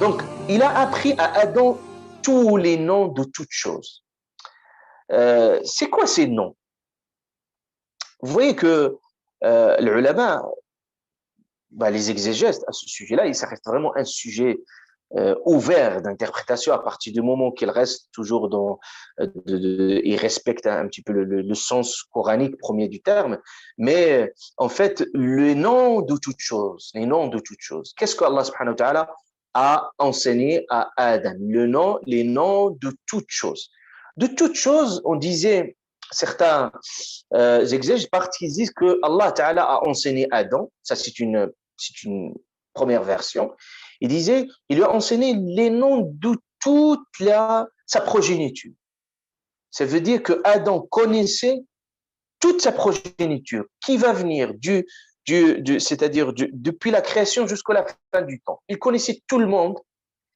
Donc, il a appris à Adam tous les noms de toutes choses. C'est quoi ces noms? Vous voyez que les ulama, les exégètes à ce sujet-là, ça reste vraiment un sujet ouvert d'interprétation à partir du moment qu'il reste toujours dans, il respecte un petit peu le sens coranique premier du terme, mais en fait, les noms de toutes choses, les noms de toutes choses. Qu'est-ce que Allah subhanahu wa ta'ala a enseigné à Adam? Les noms de toutes choses. De toutes choses, on disait, certains exégètes disent que Allah ta'ala a enseigné à Adam, ça c'est une première version, il lui a enseigné les noms de toute sa progéniture. Ça veut dire que Adam connaissait toute sa progéniture, qui va venir c'est-à-dire depuis la création jusqu'à la fin du temps. Il connaissait tout le monde.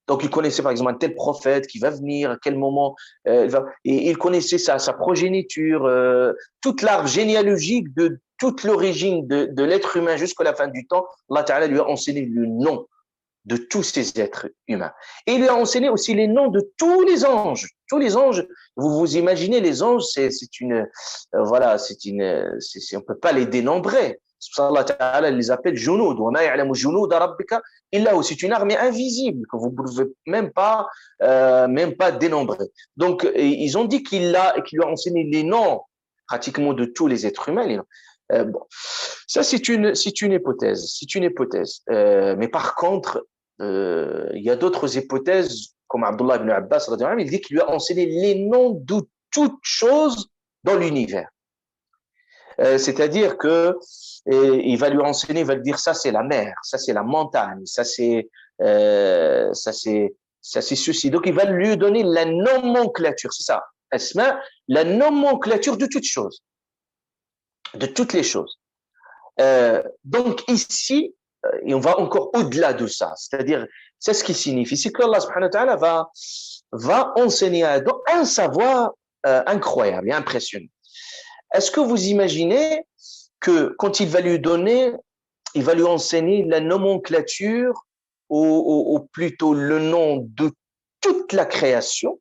Donc, il connaissait par exemple un tel prophète qui va venir, à quel moment et il connaissait sa progéniture, toute l'arbre généalogique de toute l'origine de l'être humain jusqu'à la fin du temps. Allah Ta'ala lui a enseigné le nom de tous ces êtres humains. Et il lui a enseigné aussi les noms de tous les anges. Tous les anges, vous vous imaginez, les anges, on peut pas les dénombrer. Allah Ta'ala les appelle junud. Wa ma ya'lamu junud rabbika illa hu. C'est une armée invisible que vous ne pouvez même pas dénombrer. Donc, ils ont dit qu'il lui a enseigné les noms pratiquement de tous les êtres humains. Bon, ça c'est une hypothèse. Mais par contre, il y a d'autres hypothèses, comme Abdullah ibn Abbas, il dit qu'il lui a enseigné les noms de toutes choses dans l'univers. C'est-à-dire que il va lui enseigner, il va lui dire ça c'est la mer, ça c'est la montagne, ça c'est ceci. Donc il va lui donner la nomenclature, c'est ça, Asma, la nomenclature de toutes choses, de toutes les choses. Donc ici, et on va encore au-delà de ça, c'est-à-dire, c'est ce qui signifie, c'est que Allah subhanahu wa ta'ala va enseigner à Adam un savoir incroyable et impressionnant. Est-ce que vous imaginez que quand il va lui enseigner la nomenclature ou plutôt le nom de toute la création,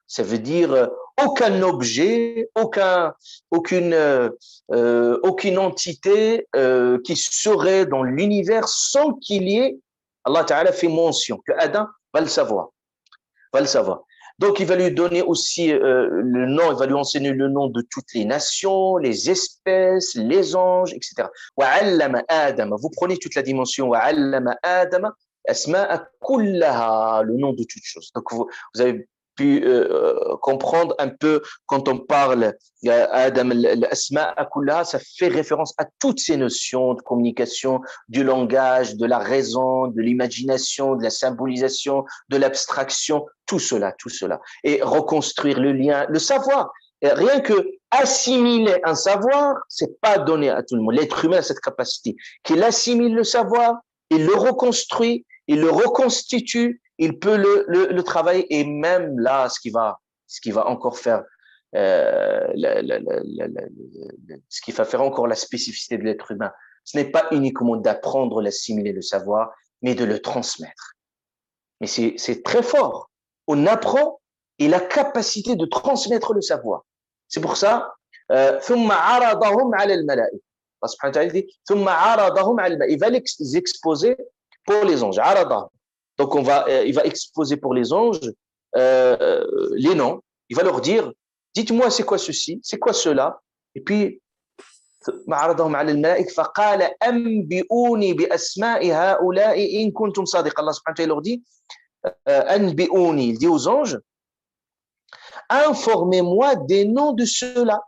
ça veut dire aucun objet, aucune entité qui serait dans l'univers sans qu'il y ait, Allah Ta'ala fait mention, que Adam va le savoir. Donc, il va lui donner aussi le nom, il va lui enseigner le nom de toutes les nations, les espèces, les anges, etc. وَعَلَّمَ آدَمَ. Vous prenez toute la dimension وَعَلَّمَ آدَمَ أَسْمَاءَ كُلَّهَا, le nom de toutes choses. Donc, vous avez pu comprendre un peu quand on parle Adam al-asma'a kullaha, ça fait référence à toutes ces notions de communication, du langage, de la raison, de l'imagination, de la symbolisation, de l'abstraction, tout cela. Et reconstruire le lien, le savoir. Et rien que assimiler un savoir, c'est pas donné à tout le monde. L'être humain a cette capacité qu'il assimile le savoir, il le reconstruit, il le reconstitue, il peut le travailler, et même là, ce qui va encore faire ce qui va faire encore la spécificité de l'être humain, ce n'est pas uniquement d'apprendre, l'assimiler, le savoir, mais de le transmettre. Mais c'est très fort. On apprend et la capacité de transmettre le savoir. C'est pour ça, ثم عرضهم على الملائكة. Allah subhanahu wa ta'ala dit ثم عرضهم على الملائكة. Il va les exposer pour les anges. عرضهم. Donc il va exposer pour les anges les noms. Il va leur dire, dites-moi c'est quoi ceci, c'est quoi cela. Et puis معرضهم على الملائكة فقال أنبئوني بأسماء هؤلاء إن كنتم صادقين. Allah subhanahu wa ta'ala leur dit أنبئوني, il dit aux anges, informez-moi des noms de ceux-là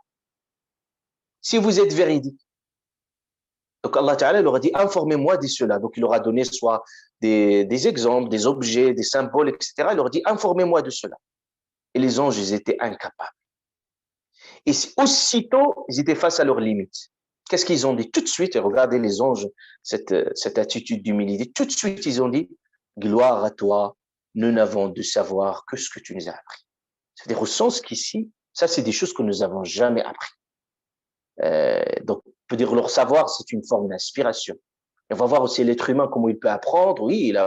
si vous êtes véridiques. Donc Allah Ta'ala leur a dit, informez-moi de cela. Donc il leur a donné soit des exemples, des objets, des symboles, etc. Il leur a dit, informez-moi de cela. Et les anges, ils étaient incapables. Et aussitôt, ils étaient face à leurs limites. Qu'est-ce qu'ils ont dit? Tout de suite, et regardez les anges, cette attitude d'humilité, tout de suite, ils ont dit, gloire à toi, nous n'avons de savoir que ce que tu nous as appris. C'est-à-dire au sens qu'ici, ça, c'est des choses que nous n'avons jamais appris. Donc, on peut dire leur savoir, c'est une forme d'inspiration. Et on va voir aussi l'être humain, comment il peut apprendre. Oui, il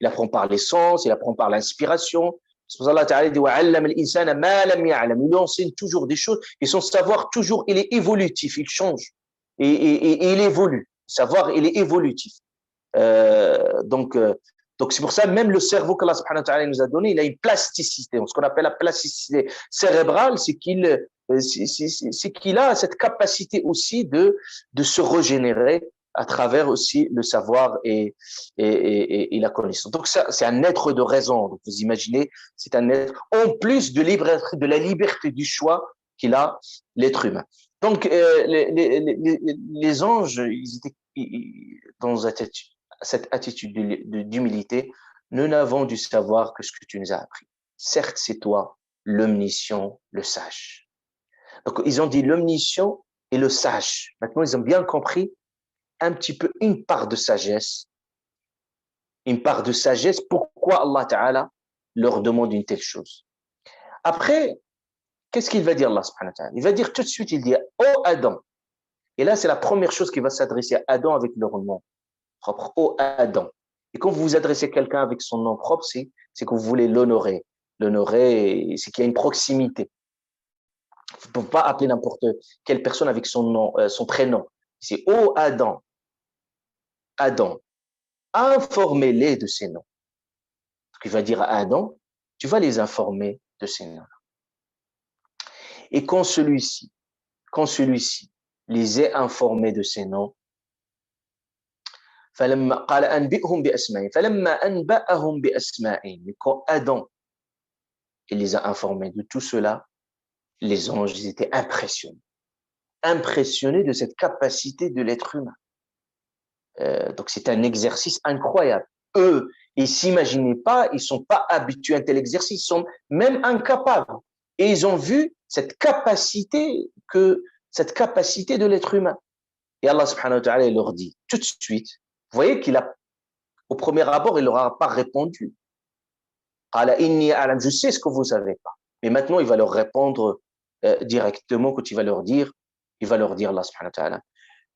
apprend par les sens, il apprend par l'inspiration. C'est pour ça qu'Allah Ta'ala dit وَعَلَّمَ الْإِنسَانَ مَا لَمْ يَعْلَمْ. Il lui enseigne toujours des choses et son savoir, toujours, il est évolutif, il change et il évolue. Le savoir, il est évolutif. Donc c'est pour ça, même le cerveau qu'Allah subhanahu wa ta'ala nous a donné, il a une plasticité. Ce qu'on appelle la plasticité cérébrale, c'est qu'il a cette capacité aussi de se régénérer à travers aussi le savoir et la connaissance. Donc ça, c'est un être de raison. Donc vous imaginez, c'est un être, en plus de la liberté du choix qu'il a, l'être humain. Donc les anges, ils étaient dans cette attitude d'humilité, nous n'avons du savoir que ce que tu nous as appris. Certes, c'est toi, l'omniscient, le sage. Donc, ils ont dit l'omniscient et le sage. Maintenant, ils ont bien compris un petit peu une part de sagesse. Une part de sagesse, pourquoi Allah Ta'ala leur demande une telle chose. Après, qu'est-ce qu'il va dire Allah Subhanahu wa Ta'ala? Il va dire tout de suite, il dit, oh Adam. Et là, c'est la première chose qui va s'adresser à Adam avec leur nom propre, ô Adam. Et quand vous vous adressez à quelqu'un avec son nom propre, c'est que vous voulez l'honorer. L'honorer, c'est qu'il y a une proximité. Vous ne pouvez pas appeler n'importe quelle personne avec son nom, son prénom. C'est ô Adam. Adam. Informez-les de ces noms. Ce qu'il va dire à Adam, tu vas les informer de ces noms. Et quand celui-ci les ait informés de ces noms, فلما قال أنبئهم بأسمائهم فلما أنبأهم بأسمائهم. Mais quand Adam il les a informés de tout cela, les anges ils étaient impressionnés de cette capacité de l'être humain. Donc c'est un exercice incroyable. Eux, ils s'imaginaient pas, ils sont pas habitués à un tel exercice, ils sont même incapables. Et ils ont vu cette capacité de l'être humain. Et Allah subhanahu wa ta'ala il leur dit tout de suite, vous voyez au premier abord, il leur a pas répondu. Je sais ce que vous savez pas. Mais maintenant, il va leur répondre directement quand il va leur dire Allah subhanahu wa ta'ala,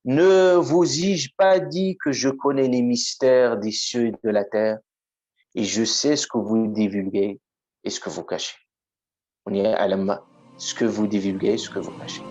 ne vous ai-je pas dit que je connais les mystères des cieux et de la terre et je sais ce que vous divulguez et ce que vous cachez. On y est à ce que vous divulguez et ce que vous cachez.